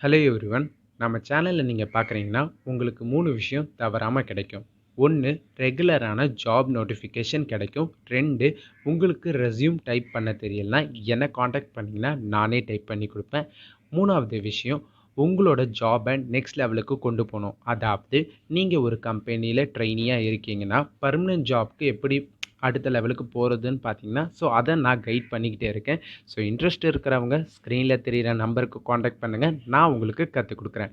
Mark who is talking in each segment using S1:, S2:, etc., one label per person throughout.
S1: Hello everyone. நம்ம சேனல்ல நீங்க பார்க்குறீங்கன்னா, உங்களுக்கு 3 விஷயம் தவறாம கிடைக்கும். 1 ரெகுலரான ஜாப் நோட்டிஃபிகேஷன் கிடைக்கும். 2 உங்களுக்கு ரெஸ்யூம் டைப் பண்ண தெரியலனா, என்ன கான்டாக்ட் பண்ணீங்கன்னா, நானே டைப் பண்ணி குடுப்பேன். 3வது விஷயம், உங்களோட ஜாப நெக்ஸ்ட் லெவலுக்கு கொண்டு போணும். அதாவது நீங்க ஒரு கம்பெனியில ட்ரெய்னியா இருக்கீங்கன்னா, பெர்மனன்ட் ஜாப்க்கு எப்படி அடுத்த லெவலுக்கு போறதுன்னு பார்த்தீங்கன்னா, அத நான் கைட் பண்ணிக்கிட்டே இருக்கேன். இன்ட்ரெஸ்ட் இருக்கிறவங்க ஸ்க்ரீன்ல தெரியிற நம்பருக்கு கான்டாக்ட் பண்ணுங்க. நான் உங்களுக்கு கத்துக் குடுக்குறேன்.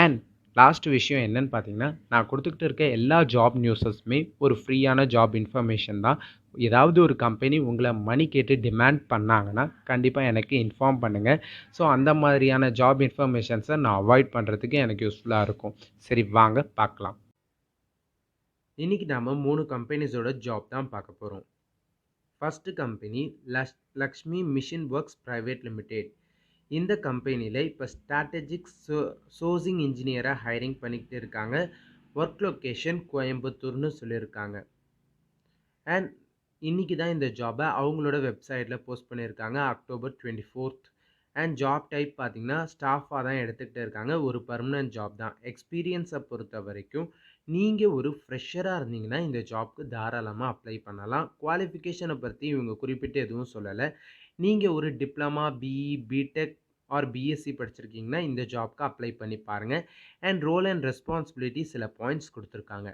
S1: அண்ட் லாஸ்ட் விஷயம் என்னன்னு பார்த்தீங்கன்னா, நான் குடுத்துக்கிட்டு இருக்க எல்லா ஜாப் நியூஸஸுமே ஒரு ஃப்ரீயான ஜாப் இன்ஃபர்மேஷன் தான். ஏதாவது ஒரு கம்பெனி உங்கள மணி கேட்டு டிமாண்ட் பண்ணாங்கன்னா, கண்டிப்பா எனக்கு இன்ஃபார்ம் பண்ணுங்க. அந்த மாதிரியான ஜாப் இன்ஃபர்மேஷன்ஸ நான் அவாய்ட் பண்றதுக்கு எனக்கு யூஸ்ஃபுல்லா இருக்கும். சரி வாங்க பார்க்கலாம். இன்னைக்கு நாம 3 கம்பெனிஸோட ஜாப் தான் பார்க்க போறோம். First company Lakshmi machine works private limited. இந்த கம்பெனியில் இப்போ ஸ்ட்ராட்டஜிக் சோர்சிங் இன்ஜினியராக ஹைரிங் பண்ணிக்கிட்டு இருக்காங்க. ஒர்க் லொக்கேஷன் கோயம்புத்தூர்னு சொல்லியிருக்காங்க. அண்ட் இன்னைக்கு தான் இந்த ஜாபை அவங்களோட வெப்சைட்டில் போஸ்ட் பண்ணியிருக்காங்க October 24th. And job type பார்த்தீங்கன்னா ஸ்டாஃபாக தான் எடுத்துக்கிட்டு இருக்காங்க. ஒரு பர்மனன்ட் ஜாப் தான். எக்ஸ்பீரியன்ஸை பொறுத்த வரைக்கும் நீங்கள் ஒரு ஃப்ரெஷராக இருந்தீங்கன்னா இந்த ஜாப்க்கு தாராளமாக அப்ளை பண்ணலாம். குவாலிஃபிகேஷனை பற்றி இவங்க குறிப்பிட்டு எதுவும் சொல்லலை. நீங்கள் ஒரு diploma, BE, BTech or BSc படிச்சிருக்கீங்கன்னா இந்த ஜாப்க்கு அப்ளை பண்ணி பாருங்கள். அண்ட் ரோல் அண்ட் ரெஸ்பான்சிபிலிட்டி சில பாயிண்ட்ஸ் கொடுத்துருக்காங்க.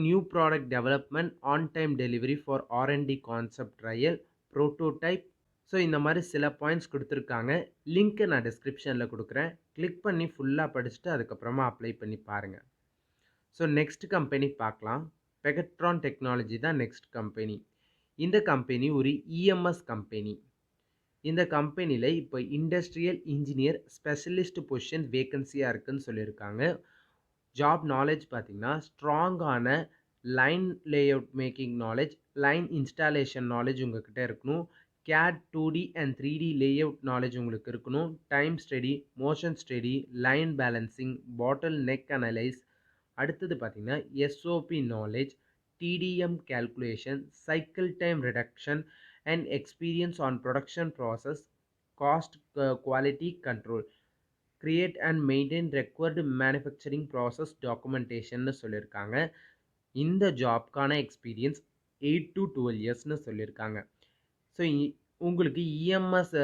S1: New product development, on time delivery for R and D concept trial, prototype. இந்த மாதிரி சில பாயிண்ட்ஸ் கொடுத்துருக்காங்க. லிங்க்கை நான் டிஸ்கிரிப்ஷனில் கொடுக்குறேன். கிளிக் பண்ணி ஃபுல்லாக படிச்சுட்டு அதுக்கப்புறமா அப்ளை பண்ணி பாருங்கள். நெக்ஸ்ட் கம்பெனி பார்க்கலாம். பெகட்ரான் டெக்னாலஜி தான் நெக்ஸ்ட் கம்பெனி. இந்த கம்பெனி ஒரு இஎம்எஸ் கம்பெனி. இந்த கம்பெனியில் இப்போ இண்டஸ்ட்ரியல் இன்ஜினியர் ஸ்பெஷலிஸ்ட் பொசிஷன் வேக்கன்சியாக இருக்குதுன்னு சொல்லியிருக்காங்க. ஜாப் நாலேஜ் பார்த்தீங்கன்னா ஸ்ட்ராங்கான line layout making knowledge, line installation knowledge உங்கள்கிட்ட இருக்கணும். Gate 2D and 3D layout knowledge உங்களுக்கு இருக்கணும். Time study, motion study, line balancing, bottleneck analyse. அடுத்தது பார்த்தீங்கன்னா SOP knowledge, DDM calculation, cycle time reduction, and experience on production process, cost quality control, create and maintain required manufacturing process documentation சொல்லியிருக்காங்க. இந்த ஜாப்க்கான experience 8 to 12 இயர்ஸ்னு சொல்லியிருக்காங்க. So உங்களுக்கு EMS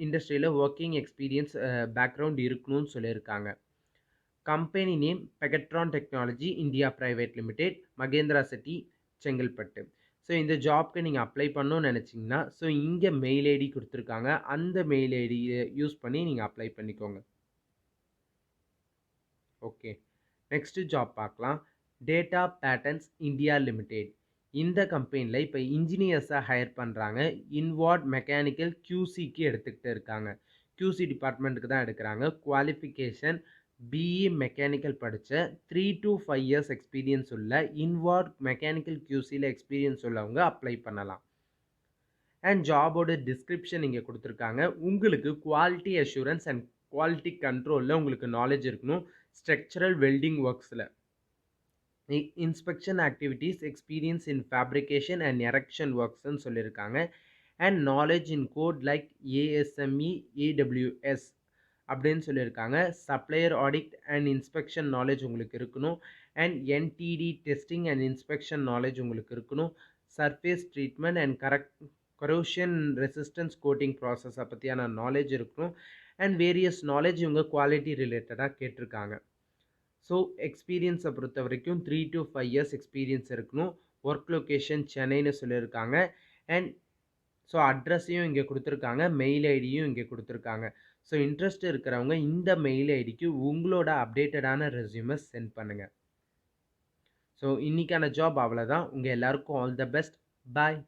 S1: இண்டஸ்ட்ரியில் working experience background இருக்கணும்னு சொல்லியிருக்காங்க. Company name Pegatron technology India private limited, Mahindra City, Chengalpattu. இந்த ஜாப்க்கு நீங்கள் அப்ளை பண்ணணும்னு நினச்சிங்கன்னா இங்கே மெயில் ஐடி கொடுத்துருக்காங்க. அந்த மெயில் ஐடியை யூஸ் பண்ணி நீங்கள் அப்ளை பண்ணிக்கோங்க. ஓகே, நெக்ஸ்ட் ஜாப் பார்க்கலாம். Data patterns India limited. இந்த கம்பெனியில் இப்போ இன்ஜினியர்ஸாக ஹையர் பண்ணுறாங்க. இன்வார்ட் மெக்கானிக்கல் QCக்கு எடுத்துக்கிட்டு இருக்காங்க. QC டிபார்ட்மெண்ட்டுக்கு தான் எடுக்கிறாங்க. குவாலிஃபிகேஷன் பிஇ மெக்கானிக்கல் படித்த 3 to 5 இயர்ஸ் எக்ஸ்பீரியன்ஸ் உள்ள இன்வார்ட் மெக்கானிக்கல் QCயில் எக்ஸ்பீரியன்ஸ் உள்ளவங்க அப்ளை பண்ணலாம். அண்ட் ஜாபோட டிஸ்கிரிப்ஷன் இங்கே கொடுத்துருக்காங்க. உங்களுக்கு குவாலிட்டி அஷூரன்ஸ் அண்ட் குவாலிட்டி கண்ட்ரோலில் உங்களுக்கு நாலேஜ் இருக்கணும். ஸ்ட்ரக்சரல் வெல்டிங் ஒர்க்ஸில் inspection activities, experience in fabrication and erection ஒர்க்ஸ்ன்னு சொல்லியிருக்காங்க. And knowledge in code like ASME, AWS அப்படின்னு சொல்லியிருக்காங்க. Supplier audit and inspection knowledge உங்களுக்கு இருக்கணும். And NTD testing and inspection knowledge உங்களுக்கு இருக்கணும். Surface treatment and corrosion resistance coating ப்ராசஸை பற்றியான நாலேஜ் இருக்கணும். அண்ட் வேரியஸ் நாலேஜ் இவங்க குவாலிட்டி ரிலேட்டடாக கேட்டிருக்காங்க. எக்ஸ்பீரியன்ஸை பொறுத்த வரைக்கும் 3 to 5 இயர்ஸ் எக்ஸ்பீரியன்ஸ் இருக்கணும். ஒர்க் லொக்கேஷன் சென்னைன்னு சொல்லியிருக்காங்க. அண்ட் அட்ரஸையும் இங்கே கொடுத்துருக்காங்க, மெயில் ஐடியும் இங்கே கொடுத்துருக்காங்க. இன்ட்ரெஸ்ட் இருக்கிறவங்க இந்த மெயில் ஐடிக்கு உங்களோட அப்டேட்டடான ரெஸ்யூமை சென்ட் பண்ணுங்கள். இன்றைக்கான ஜாப் அவ்வளோதான். உங்கள் எல்லாருக்கும் ஆல் த பெஸ்ட். பாய்.